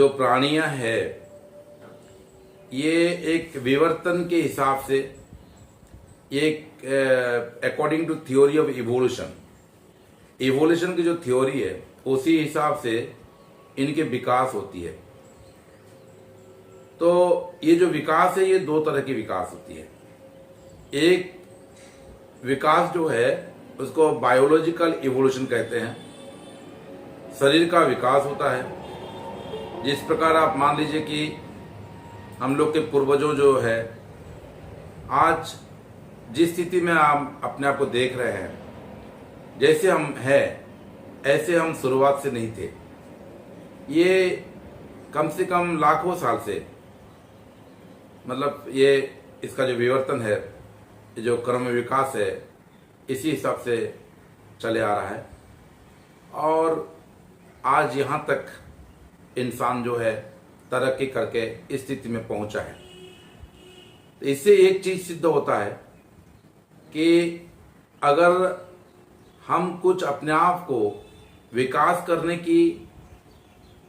जो प्राणियां है ये एक विवर्तन के हिसाब से एक according to theory of evolution की जो थ्योरी है उसी हिसाब से इनके विकास होती है। तो ये जो विकास है ये दो तरह की विकास होती है। एक विकास जो है उसको बायोलॉजिकल इवोल्यूशन कहते हैं, शरीर का विकास होता है। जिस प्रकार आप मान लीजिए कि हम लोग के पूर्वजों जो है आज जिस स्थिति में आप अपने आप को देख रहे हैं, जैसे हम हैं ऐसे हम शुरुआत से नहीं थे। ये कम से कम लाखों साल से मतलब ये इसका जो विवर्तन है, जो क्रम विकास है, इसी हिसाब से चले आ रहा है और आज यहाँ तक इंसान जो है तरक्की करके इस स्थिति में पहुंचा है। तो इससे एक चीज सिद्ध होता है कि अगर हम कुछ अपने आप को विकास करने की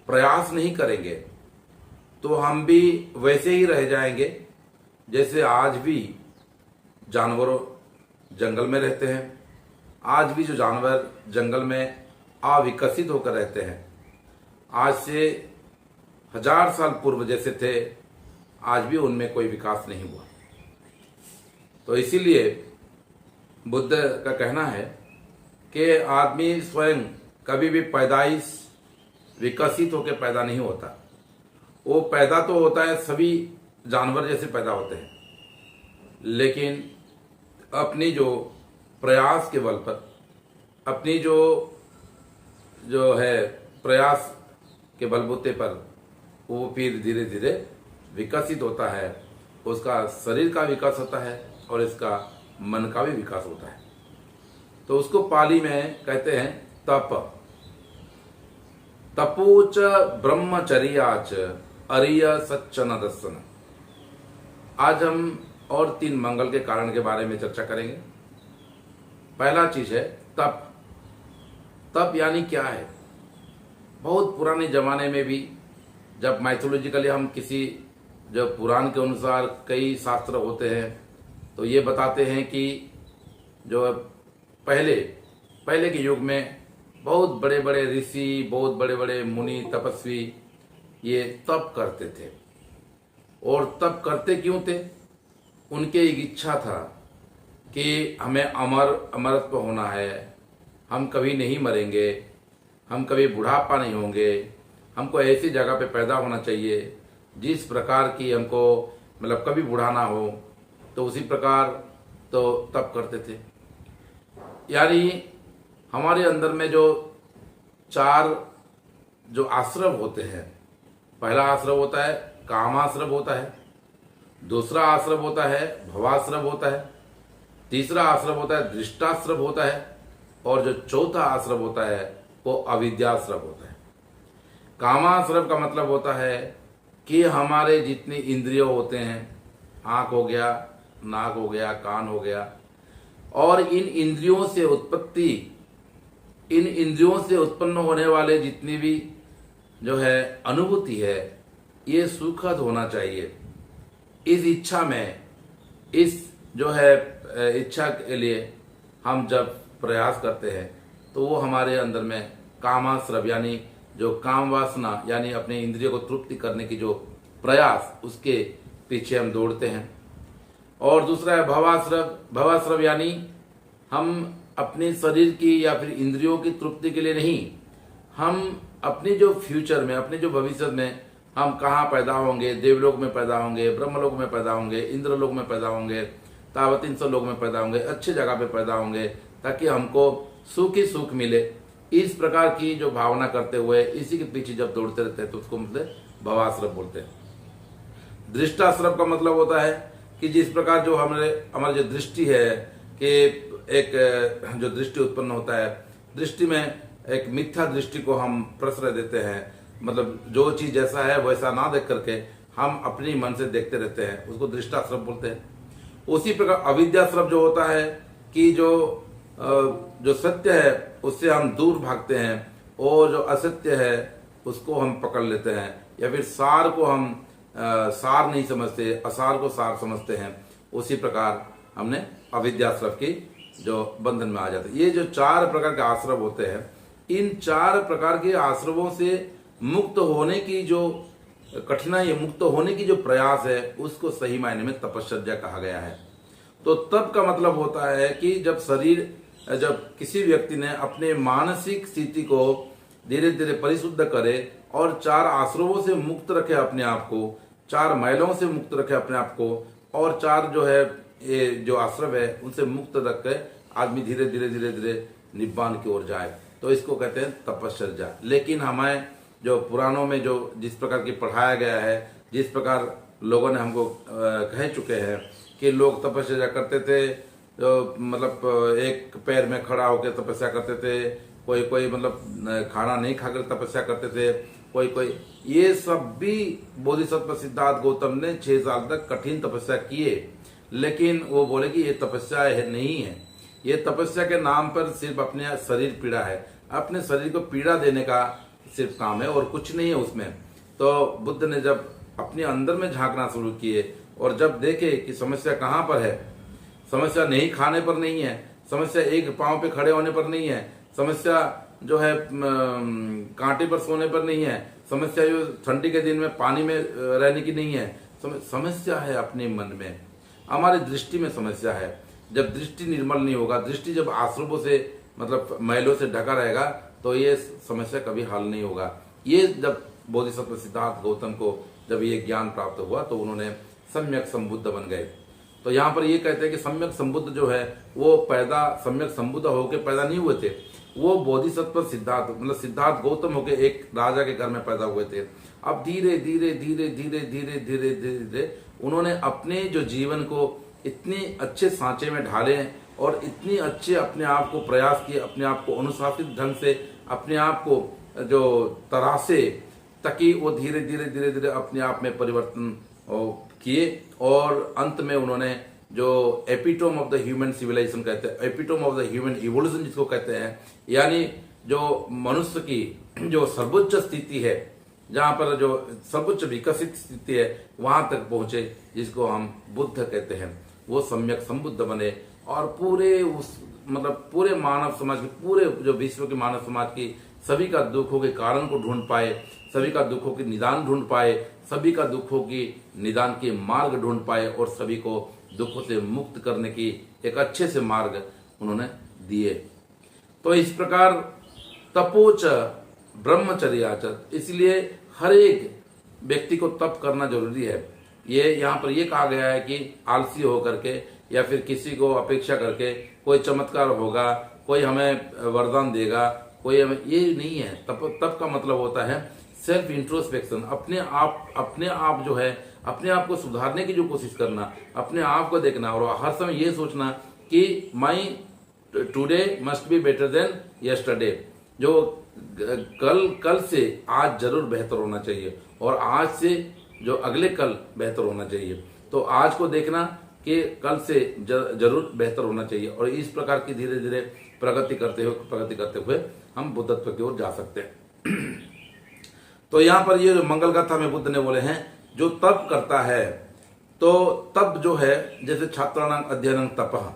प्रयास नहीं करेंगे तो हम भी वैसे ही रह जाएंगे जैसे आज भी जानवरों जंगल में रहते हैं। आज भी जो जानवर जंगल में अविकसित होकर रहते हैं, आज से 1000 साल पूर्व जैसे थे, आज भी उनमें कोई विकास नहीं हुआ। तो इसीलिए बुद्ध का कहना है कि आदमी स्वयं कभी भी पैदाइश विकसित होकर पैदा नहीं होता। वो पैदा तो होता है, सभी जानवर जैसे पैदा होते हैं, लेकिन अपनी जो प्रयास के बल पर, अपनी जो है प्रयास के बलबूते पर वो फिर धीरे धीरे विकसित होता है। उसका शरीर का विकास होता है और इसका मन का भी विकास होता है। तो उसको पाली में कहते हैं तप। तपोच ब्रह्मचर्याच अरिय सच्चन दर्शन। आज हम और 3 मंगल के कारण के बारे में चर्चा करेंगे। पहला चीज है तप। तप यानी क्या है? बहुत पुराने जमाने में भी जब माइथोलॉजिकली हम किसी जो पुराण के अनुसार कई शास्त्र होते हैं तो ये बताते हैं कि जो पहले के युग में बहुत बड़े बड़े ऋषि, बहुत बड़े बड़े मुनि, तपस्वी ये तप करते थे। और तप करते क्यों थे? उनके एक इच्छा था कि हमें अमरत्व होना है, हम कभी नहीं मरेंगे, हम कभी बुढ़ापा नहीं होंगे, हमको ऐसी जगह पे पैदा होना चाहिए जिस प्रकार की हमको मतलब कभी बूढ़ा ना हो। तो उसी प्रकार तो तप करते थे। यानी हमारे अंदर में जो 4 जो आश्रव होते हैं, पहला आश्रव होता है कामाश्रव होता है, दूसरा आश्रव होता है भवाश्रव होता है, तीसरा आश्रव होता है दृष्टाश्रव होता है और जो चौथा आश्रव होता है वो अविद्याश्रव होता है। कामाश्रव का मतलब होता है कि हमारे जितने इंद्रिय होते हैं, आंख हो गया, नाक हो गया, कान हो गया, और इन इंद्रियों से उत्पन्न होने वाले जितनी भी जो है अनुभूति है ये सुखद होना चाहिए। इस इच्छा में, इस जो है इच्छा के लिए हम जब प्रयास करते हैं तो वो हमारे अंदर में कामाश्रव यानी जो काम वासना यानी अपने इंद्रियों को तृप्ति करने की जो प्रयास, उसके पीछे हम दौड़ते हैं। और दूसरा है भवाश्रव। भवाश्रव यानी हम अपने शरीर की या फिर इंद्रियों की तृप्ति के लिए नहीं, हम अपने जो फ्यूचर में, अपने जो भविष्य में हम कहाँ पैदा होंगे, देवलोक में पैदा होंगे, ब्रह्मलोक में पैदा होंगे, इंद्रलोक में पैदा होंगे, तावतींस लोक में पैदा होंगे, अच्छे जगह पे पैदा होंगे ताकि हमको सुख ही सुख मिले। इस प्रकार की जो भावना करते हुए इसी के पीछे जब दौड़ते रहते हैं तो उसको मतलब भवाश्रव बोलते हैं। दृष्टाश्रव का मतलब होता है कि जिस प्रकार जो हमारी जो दृष्टि है कि एक जो दृष्टि उत्पन्न होता है, दृष्टि में एक मिथ्या दृष्टि को हम प्रश्रय देते हैं, मतलब जो चीज जैसा है वैसा ना देख करके हम अपनी मन से देखते रहते हैं, उसको दृष्टाश्रव बोलते हैं। उसी प्रकार अविद्याश्रव जो होता है कि जो सत्य है उससे हम दूर भागते हैं और जो असत्य है उसको हम पकड़ लेते हैं। या फिर सार को हम सार नहीं समझते, असार को सार समझते हैं, उसी प्रकार हमने अविद्याश्रव की जो बंधन में आ जाते हैं। ये जो 4 प्रकार के आश्रव होते हैं, इन 4 प्रकार के आश्रवों से मुक्त होने की जो कठिनाई, मुक्त होने की जो प्रयास है, उसको सही मायने में तपश्चर्या कहा गया है। तो तप का मतलब होता है कि जब किसी व्यक्ति ने अपने मानसिक स्थिति को धीरे धीरे परिशुद्ध करे और 4 आश्रवों से मुक्त रखे अपने आप को, 4 मैलों से मुक्त रखे अपने आप को, और 4 जो है ये जो आश्रव है उनसे मुक्त रख के आदमी धीरे धीरे धीरे धीरे निब्बान की ओर जाए, तो इसको कहते हैं तपश्चर्या। लेकिन हमें जो पुराणों में जो जिस प्रकार की पढ़ाया गया है, जिस प्रकार लोगों ने हमको कह चुके हैं कि लोग तपस्या करते थे, तो मतलब एक पैर में खड़ा होकर तपस्या करते थे, कोई मतलब खाना नहीं खाकर तपस्या करते थे, कोई ये सब भी बोधिसत्व सिद्धार्थ गौतम ने 6 साल तक कठिन तपस्या किए, लेकिन वो बोले कि ये तपस्या नहीं है, ये तपस्या के नाम पर सिर्फ अपने शरीर पीड़ा है, अपने शरीर को पीड़ा देने का सिर्फ काम है और कुछ नहीं है उसमें। तो बुद्ध ने जब अपने अंदर में झांकना शुरू किए और जब देखे कि समस्या कहाँ पर है, समस्या नहीं खाने पर नहीं है, समस्या एक पांव पे खड़े होने पर नहीं है, समस्या जो है कांटे पर सोने पर नहीं है, समस्या जो ठंडी के दिन में पानी में रहने की नहीं है, समस्या है अपने मन में, हमारी दृष्टि में समस्या है। जब दृष्टि निर्मल नहीं होगा, दृष्टि जब आश्रवों से मतलब मैलों से ढका रहेगा, तो ये समस्या कभी हल नहीं होगा। ये जब बोधिसत्व सिद्धार्थ गौतम को जब ये ज्ञान प्राप्त हुआ तो उन्होंने सम्यक संबुद्ध बन गए। तो यहाँ पर ये कहते हैं कि सम्यक संबुद्ध जो है वो पैदा सम्यक संबुद्ध होकर पैदा नहीं हुए थे, वो बोधिसत्व सिद्धार्थ मतलब सिद्धार्थ गौतम होकर एक राजा के घर में पैदा हुए थे। अब धीरे धीरे धीरे धीरे धीरे धीरे धीरे उन्होंने अपने जो जीवन को इतने अच्छे सांचे में ढाले और इतनी अच्छे अपने आप को प्रयास किए, अपने आप को अनुशासित ढंग से अपने आप को जो तरासे, ताकि वो धीरे धीरे धीरे धीरे अपने आप में परिवर्तन किए और अंत में उन्होंने जो epitome of the human civilization कहते हैं, epitome of the human evolution जिसको कहते हैं, यानी जो मनुष्य की जो सर्वोच्च स्थिति है, जहां पर जो सर्वोच्च विकसित स्थिति है, वहां तक पहुंचे, जिसको हम बुद्ध कहते हैं, वो सम्यक संबुद्ध बने और पूरे उस मतलब पूरे मानव समाज के, पूरे जो विश्व के मानव समाज की सभी का दुखों के कारण को ढूंढ पाए, सभी का दुखों के निदान ढूंढ पाए, सभी का दुखों की निदान के मार्ग ढूंढ पाए और सभी को दुखों से मुक्त करने की एक अच्छे से मार्ग उन्होंने दिए। तो इस प्रकार तपोच ब्रह्मचर्याचत, इसलिए हर एक व्यक्ति को तप करना जरूरी है। ये यहाँ पर ये कहा गया है कि आलसी होकर के या फिर किसी को अपेक्षा करके कोई चमत्कार होगा, कोई हमें वरदान देगा, कोई हमें, ये नहीं है। तप का मतलब होता है सेल्फ इंट्रोस्पेक्शन, अपने आप जो है अपने आप को सुधारने की जो कोशिश करना, अपने आप को देखना और हर समय ये सोचना कि माई today must be better than yesterday, जो कल से आज जरूर बेहतर होना चाहिए और आज से जो अगले कल बेहतर होना चाहिए। तो आज को देखना कि कल से जरूर बेहतर होना चाहिए और इस प्रकार की धीरे धीरे प्रगति करते हुए हम बुद्धत्व की ओर जा सकते हैं। तो यहाँ पर ये जो मंगल गाथा में बुद्ध ने बोले हैं, जो तप करता है, तो तप जो है जैसे छात्राणां अध्ययनं तपः,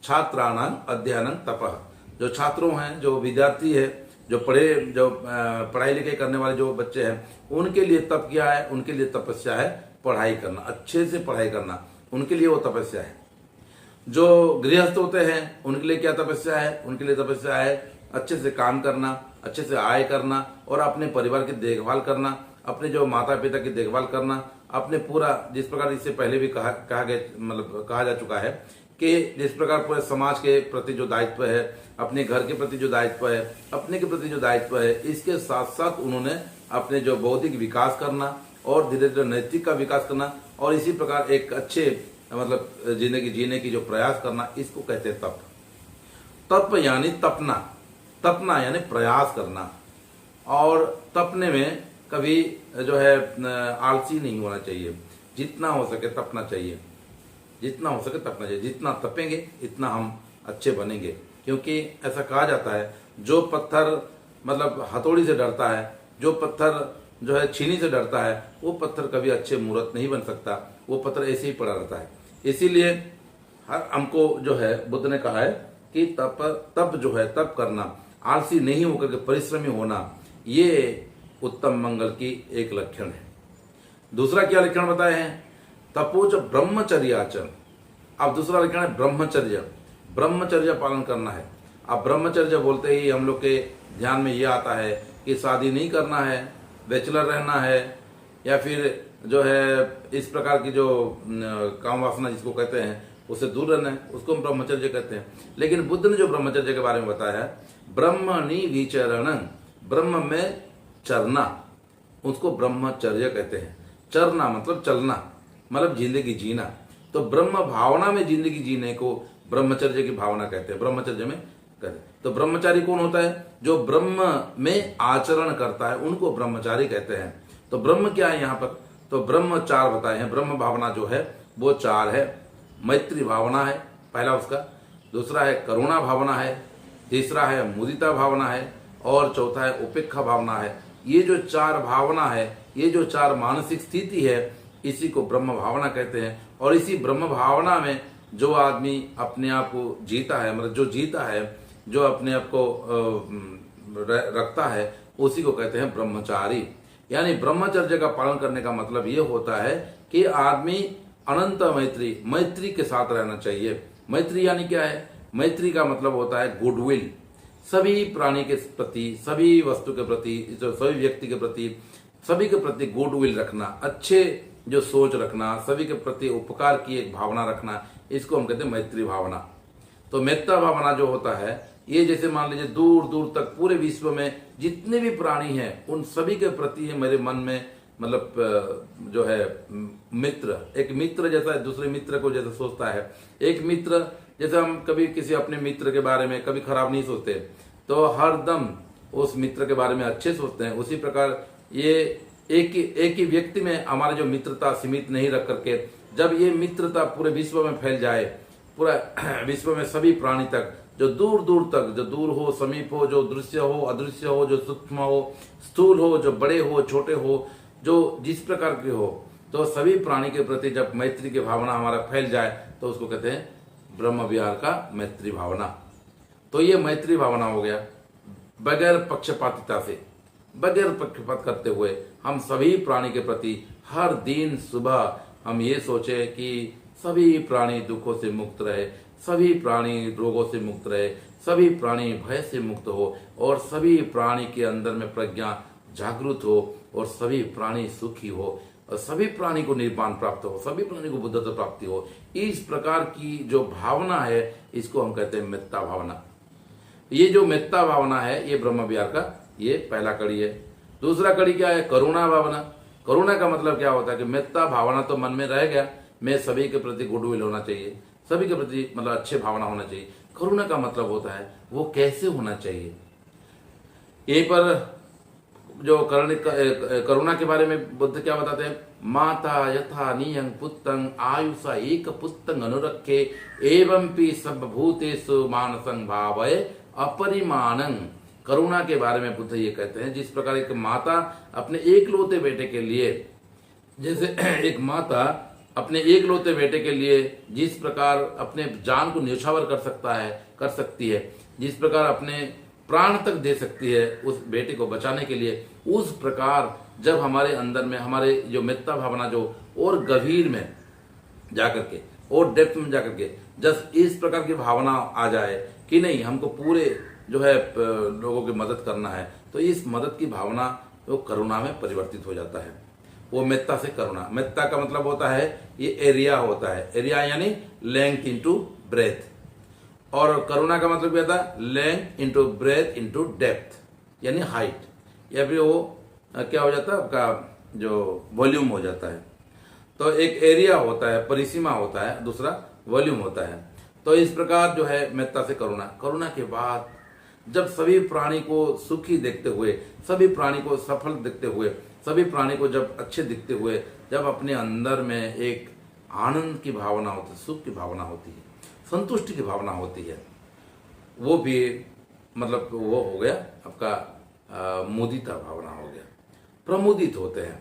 छात्राणां अध्ययनं तपः, जो छात्रों हैं, जो विद्यार्थी है, जो पढ़ाई लिखाई करने वाले जो बच्चे हैं, उनके लिए तप क्या है? उनके लिए तपस्या है पढ़ाई करना, अच्छे से पढ़ाई करना, उनके लिए वो तपस्या है। जो गृहस्थ होते हैं उनके लिए क्या तपस्या है? उनके लिए तपस्या है अच्छे से काम करना, अच्छे से आय करना और अपने परिवार की देखभाल करना, अपने जो माता पिता की देखभाल करना, अपने पूरा जिस प्रकार इससे पहले भी कहा जा चुका है कि जिस प्रकार पूरे समाज के प्रति जो दायित्व है, अपने घर के प्रति जो दायित्व है, अपने के प्रति जो दायित्व है, इसके साथ साथ उन्होंने अपने जो बौद्धिक विकास करना और धीरे धीरे नैतिक का विकास करना और इसी प्रकार एक अच्छे मतलब जीने की जो प्रयास करना, इसको कहते हैं तप। तप यानी तपना यानी प्रयास करना, और तपने में कभी जो है आलसी नहीं होना चाहिए, जितना हो सके तपना चाहिए, जितना हो सके तपना चाहिए। जितना तपेंगे इतना हम अच्छे बनेंगे, क्योंकि ऐसा कहा जाता है जो पत्थर मतलब हथौड़ी से डरता है, जो पत्थर जो है छीनी से डरता है, वो पत्थर कभी अच्छे मूर्त नहीं बन सकता, वो पत्थर ऐसे ही पड़ा रहता है। इसीलिए हर हमको जो है बुद्ध ने कहा है कि तप जो है तप करना, आलसी नहीं होकर के परिश्रमी होना, ये उत्तम मंगल की एक लक्षण है। दूसरा क्या लक्षण बताए हैं? तपोज ब्रह्मचर्याचरण। अब दूसरा लक्षण है ब्रह्मचर्य। ब्रह्मचर्य पालन करना है। अब ब्रह्मचर्य बोलते ही हम लोग के ध्यान में ये आता है कि शादी नहीं करना है, बैचलर रहना है, या फिर जो है इस प्रकार की जो काम वासना जिसको कहते हैं उससे दूर रहना है, उसको हम ब्रह्मचर्य कहते हैं। लेकिन बुद्ध ने जो ब्रह्मचर्य के बारे में बताया है, ब्रह्मणि विचरण, ब्रह्म में चरना, उसको ब्रह्मचर्य कहते हैं। चरना मतलब चलना, मतलब जिंदगी जीना। तो ब्रह्म भावना में जिंदगी जीने को ब्रह्मचर्य की भावना कहते हैं, ब्रह्मचर्य में कहते हैं। तो ब्रह्मचारी कौन होता है? जो ब्रह्म में आचरण करता है, उनको ब्रह्मचारी कहते हैं। तो ब्रह्म क्या है यहाँ पर? तो ब्रह्म चार बताए हैं। ब्रह्म भावना जो है वो चार है। मैत्री भावना है पहला उसका, दूसरा है करुणा भावना है, तीसरा है मुदिता भावना है, और चौथा है उपेक्षा भावना है। ये जो चार भावना है, ये जो चार मानसिक स्थिति है, इसी को ब्रह्म भावना कहते हैं। और इसी ब्रह्म भावना में जो आदमी अपने आप को जीता है, मतलब जो जीता है, जो अपने आप को रखता है, उसी को कहते हैं ब्रह्मचारी। यानी ब्रह्मचर्य का पालन करने का मतलब ये होता है कि आदमी अनंत मैत्री के साथ रहना चाहिए। मैत्री यानी क्या है? मैत्री का मतलब होता है गुडविल, सभी प्राणी के प्रति, सभी वस्तु के प्रति, सभी व्यक्ति के प्रति, सभी के प्रति गुडविल रखना, अच्छे जो सोच रखना, सभी के प्रति उपकार की एक भावना रखना, इसको हम कहते हैं मैत्री भावना। तो मेत्ता भावना जो होता है, ये जैसे मान लीजिए दूर दूर तक पूरे विश्व में जितने भी प्राणी हैं, उन सभी के प्रति मेरे मन में मतलब जो है मित्र, एक मित्र जैसा दूसरे मित्र को जैसे सोचता है, एक मित्र जैसे हम कभी किसी अपने मित्र के बारे में कभी खराब नहीं सोचते, तो हर दम उस मित्र के बारे में अच्छे सोचते हैं। उसी प्रकार ये एक ही व्यक्ति में हमारी जो मित्रता सीमित नहीं रख करके, जब ये मित्रता पूरे विश्व में फैल जाए, पूरा विश्व में सभी प्राणी तक, जो दूर दूर तक, जो दूर हो समीप हो, जो दृश्य हो अदृश्य हो, जो सूक्ष्म हो स्थूल हो, जो बड़े हो छोटे हो, जो जिस प्रकार के हो, तो सभी प्राणी के प्रति जब मैत्री की भावना हमारा फैल जाए, तो उसको कहते हैं ब्रह्म विहार का मैत्री भावना। तो ये मैत्री भावना हो गया। बगैर पक्षपातिता से, बगैर पक्षपात करते हुए हम सभी प्राणी के प्रति हर दिन सुबह हम ये सोचे कि सभी प्राणी दुखों से मुक्त रहे, सभी प्राणी रोगों से मुक्त रहे, सभी प्राणी भय से मुक्त हो, और सभी प्राणी के अंदर में प्रज्ञा जागृत हो, और सभी प्राणी सुखी हो, और सभी प्राणी को निर्वाण प्राप्त हो, सभी प्राणी को बुद्धत्व प्राप्ति हो। इस प्रकार की जो भावना है, इसको हम कहते हैं मेत्ता भावना। ये जो मेत्ता भावना है, ये ब्रह्म विहार का ये पहला कड़ी है। दूसरा कड़ी क्या है? करुणा भावना। करुणा का मतलब क्या होता है कि मेत्ता भावना तो मन में रह गया, मैं सभी के प्रति गुडविल होना चाहिए, सभी के प्रति मतलब अच्छे भावना होना चाहिए। करुणा का मतलब होता है वो कैसे होना चाहिए। यहीं पर जो करुणा के बारे में बुद्ध क्या बताते हैं? माता यथा नियं पुत्तं आयुषा एक पुत्तं अनुरखे एवं पि सर्वभूतेषु मानसं भावये अपरिमाणं। करुणा के बारे में बुद्ध ये कहते हैं, जिस प्रकार एक माता अपने एकलौते बेटे के लिए, जैसे एक माता अपने एकलौते बेटे के लिए जिस प्रकार अपने जान को न्यौछावर कर सकती है, जिस प्रकार अपने प्राण तक दे सकती है उस बेटे को बचाने के लिए, उस प्रकार जब हमारे अंदर में हमारे जो मेत्ता भावना जो और गभीर में जाकर के और डेप्थ में जाकर के जब इस प्रकार की भावना आ जाए कि नहीं हमको पूरे जो है लोगों की मदद करना है, तो इस मदद की भावना वो करुणा में परिवर्तित हो जाता है। वो मेत्ता से करुणा। मेत्ता का मतलब होता है ये एरिया होता है, एरिया यानी लेंथ इनटू ब्रेथ, और करुणा का मतलब क्या था? Length into breadth into depth यानी हाइट, या फिर वो क्या हो जाता है आपका जो वॉल्यूम हो जाता है। तो एक एरिया होता है, परिसीमा होता है, दूसरा वॉल्यूम होता है। तो इस प्रकार जो है मेत्ता से करुणा। करुणा के बाद जब सभी प्राणी को सुखी देखते हुए, सभी प्राणी को सफल देखते हुए, सभी प्राणी को जब अच्छे दिखते हुए, जब अपने अंदर में एक आनंद की भावना होती है, सुख की भावना होती है, संतुष्टि की भावना होती है, वो भी मतलब वो हो गया आपका मुदिता भावना हो गया। प्रमुदित होते हैं।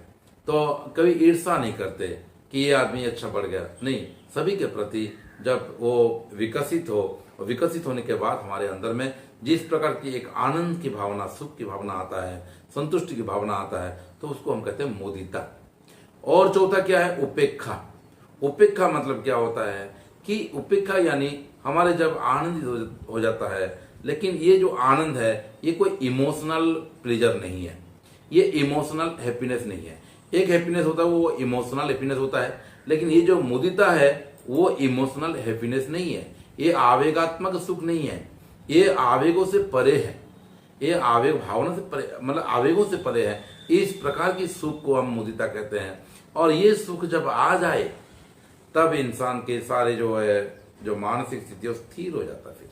तो कभी ईर्ष्या नहीं करते कि ये आदमी अच्छा बढ़ गया, नहीं, सभी के प्रति जब वो विकसित हो, विकसित होने के बाद हमारे अंदर में जिस प्रकार की एक आनंद की भावना, सुख की भावना आता है, संतुष्टि की भावना आता है, तो उसको हम कहते हैं मोदिता। और चौथा क्या है? उपेक्षा। उपेक्षा मतलब क्या होता है कि उपेक्षा यानी हमारे जब आनंदित हो जाता है, लेकिन ये जो आनंद है ये कोई इमोशनल प्लेजर नहीं है, ये इमोशनल हैप्पीनेस नहीं है। एक हैप्पीनेस होता है वो इमोशनल हैप्पीनेस होता है, लेकिन ये जो मुदिता है वो इमोशनल हैप्पीनेस नहीं है, ये आवेगात्मक सुख नहीं है, ये आवेगों से परे है, ये आवेग भावना से परे, मतलब आवेगों से परे है। इस प्रकार की सुख को हम मुदिता कहते हैं। और ये सुख जब आ जाए तब इंसान के सारे जो है जो मानसिक स्थिति है स्थिर हो जाता है, फिर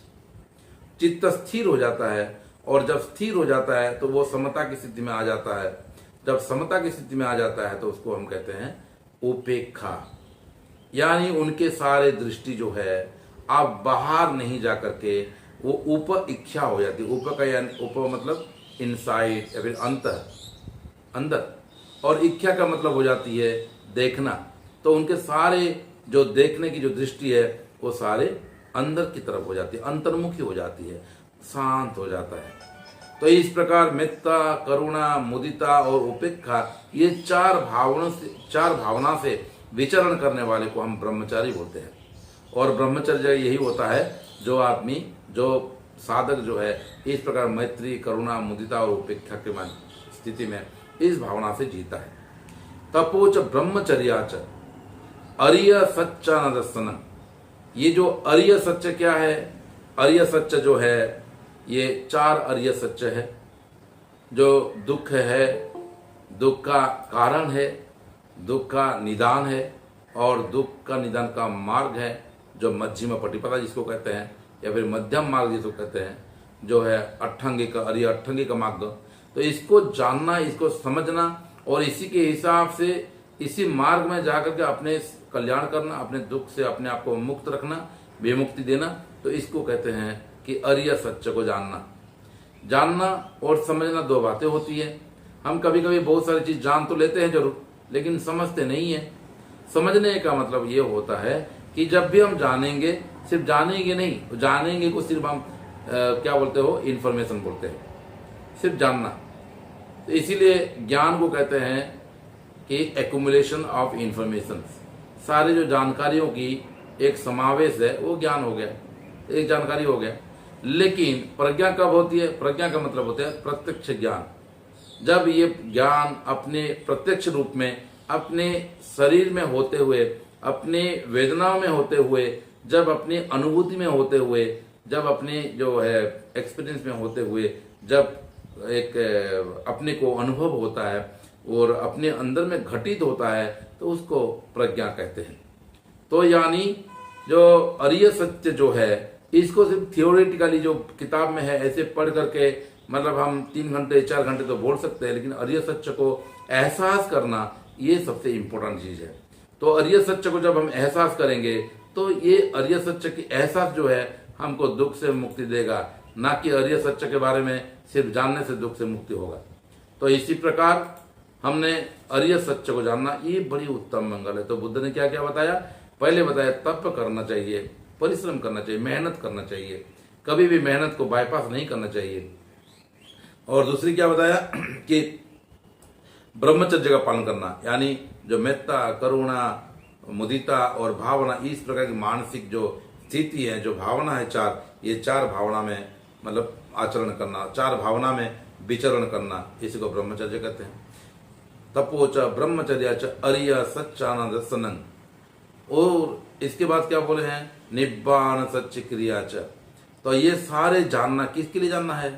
चित्त स्थिर हो जाता है। और जब स्थिर हो जाता है तो वो समता की स्थिति में आ जाता है। जब समता की स्थिति में आ जाता है तो उसको हम कहते हैं उपेक्षा, यानी उनके सारे दृष्टि जो है अब बाहर नहीं जा करके वो उप इच्छा हो जाती है। उप का यानी उप मतलब इनसाइड या फिर अंदर, और इच्छा का मतलब हो जाती है देखना। तो उनके सारे जो देखने की जो दृष्टि है वो सारे अंदर की तरफ हो जाती है, अंतर्मुखी हो जाती है, शांत हो जाता है। तो इस प्रकार मेत्ता, करुणा, मुदिता और उपेक्षा, ये चार भावना से विचरण करने वाले को हम ब्रह्मचारी बोलते हैं। और ब्रह्मचर्य यही होता है जो आदमी, जो साधक जो है इस प्रकार मैत्री, करुणा, मुदिता और उपेक्षा के स्थिति में इस भावना से जीता है। तपोच ब्रह्मचर्याच अरिय सच्चा न दर्शनम। ये जो अरिय सत्य क्या है? अरिय सत्य जो है ये चार अरिय सत्य है। जो दुख है, दुख का कारण है, दुख का निदान है, और दुख का निदान का मार्ग है जो मध्यम पटिपदा जिसको कहते हैं, या फिर मध्यम मार्ग जिसको कहते हैं, जो है अट्ठांगिक, अरिय अट्ठांगिक मार्ग। तो इसको जानना, इसको समझना और इसी के हिसाब से इसी मार्ग में जाकर के अपने कल्याण करना, अपने दुख से अपने आप को मुक्त रखना, विमुक्ति देना, तो इसको कहते हैं कि अरिय सत्य को जानना और समझना दो बातें होती है। हम कभी कभी बहुत सारी चीज जान तो लेते हैं जरूर, लेकिन समझते नहीं है। समझने का मतलब ये होता है कि जब भी हम जानेंगे, सिर्फ जानेंगे नहीं, जानेंगे को सिर्फ हम क्या बोलते हो, इन्फॉर्मेशन बोलते हैं, सिर्फ जानना। तो इसीलिए ज्ञान को कहते हैं कि एक्युमुलेशन ऑफ इंफॉर्मेशन। सारे जो जानकारियों की एक समावेश है वो ज्ञान हो गया, एक जानकारी हो गया। लेकिन प्रज्ञा कब होती है? प्रज्ञा का मतलब होता है प्रत्यक्ष ज्ञान। जब ये ज्ञान अपने प्रत्यक्ष रूप में अपने शरीर में होते हुए, अपने वेदनाओं में होते हुए, जब अपनी अनुभूति में होते हुए, जब अपने जो है एक्सपीरियंस में होते हुए, जब एक अपने को अनुभव होता है और अपने अंदर में घटित होता है, तो उसको प्रज्ञा कहते हैं। तो यानी जो अरिय सत्य जो है, इसको सिर्फ थियोरेटिकली जो किताब में है ऐसे पढ़ करके, मतलब हम 3 घंटे 4 घंटे तो बोल सकते हैं, लेकिन अरिय सत्य को एहसास करना ये सबसे इम्पोर्टेंट चीज है। तो अरिय सत्य को जब हम एहसास करेंगे तो ये अरिय सत्य की एहसास जो है हमको दुख से मुक्ति देगा, ना कि अरिय सत्य के बारे में सिर्फ जानने से दुख से मुक्ति होगा। तो इसी प्रकार हमने अरिय सत्य को जानना, ये बड़ी उत्तम मंगल है। तो बुद्ध ने क्या क्या बताया? पहले बताया तप करना चाहिए, परिश्रम करना चाहिए, मेहनत करना चाहिए, कभी भी मेहनत को बाईपास नहीं करना चाहिए। और दूसरी क्या बताया कि ब्रह्मचर्य का पालन करना, यानी जो मेत्ता, करुणा, मुदिता और भावना, इस प्रकार की मानसिक जो स्थिति है, जो भावना है चार, ये चार भावना में मतलब आचरण करना, चार भावना में विचरण करना, इसी को ब्रह्मचर्य कहते हैं। तपोच ब्रह्मचर्याच अरिय सच्चानंदसनं। और इसके बाद क्या बोले हैं? निब्बाण सच्च क्रियाच। तो ये सारे जानना किसके लिए जानना है?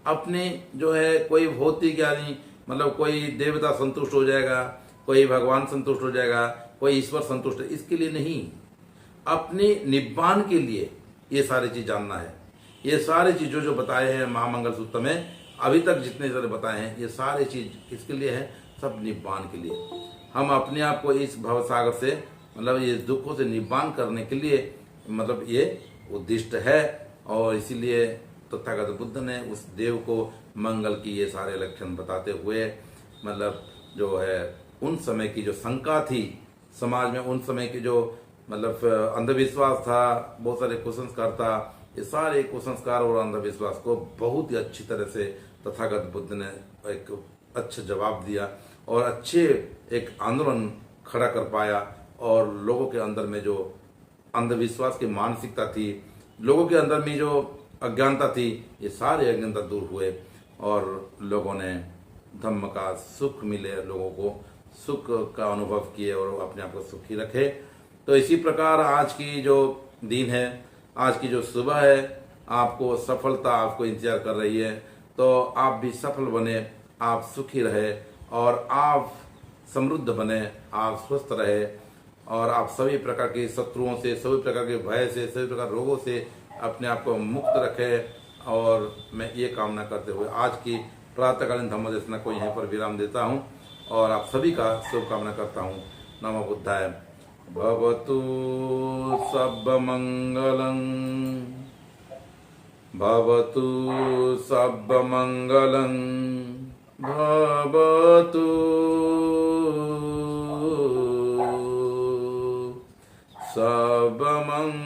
अपने जो है कोई भौतिक यानी मतलब कोई देवता संतुष्ट हो जाएगा, कोई भगवान संतुष्ट हो जाएगा, कोई ईश्वर संतुष्ट है, इसके लिए नहीं, अपने निब्बाण के लिए ये सारी चीज जानना है। ये सारे चीजों जो बताए हैं महामंगल सूत्र में, अभी तक जितने सारे बताए हैं, ये सारे चीज किसके लिए है? सब निब्बाण के लिए। हम अपने आप को इस भवसागर से मतलब ये दुखों से निब्बाण करने के लिए मतलब ये उद्दिष्ट है। और इसीलिए तथागत बुद्ध ने उस देव को मंगल की ये सारे लक्षण बताते हुए मतलब जो है उन समय की जो शंका थी समाज में, उन समय की जो मतलब अंधविश्वास था, बहुत सारे कुसंस्कार था, ये सारे कुसंस्कार और अंधविश्वास को बहुत ही अच्छी तरह से तथागत बुद्ध ने एक अच्छा जवाब दिया और अच्छे एक आंदोलन खड़ा कर पाया। और लोगों के अंदर में जो अंधविश्वास की मानसिकता थी, लोगों के अंदर में जो अज्ञानता थी, ये सारे अज्ञानता दूर हुए और लोगों ने धम्म का सुख मिले, लोगों को सुख का अनुभव किए और अपने आप को सुखी रखे। तो इसी प्रकार आज की जो दिन है, आज की जो सुबह है, आपको सफलता आपको इंतजार कर रही है। तो आप भी सफल बने, आप सुखी रहे और आप समृद्ध बने, आप स्वस्थ रहे और आप सभी प्रकार के शत्रुओं से, सभी प्रकार के भय से, सभी प्रकार रोगों से अपने आप को मुक्त रखें। और मैं ये कामना करते हुए आज की प्रातःकालीन धम्म देशना को यहीं पर विराम देता हूँ और आप सभी का शुभकामना करता हूँ। नमो बुद्धाय। भवतु सर्वमंगलं, भवतु सर्वमंगलं, भवतु सर्वमंगलं।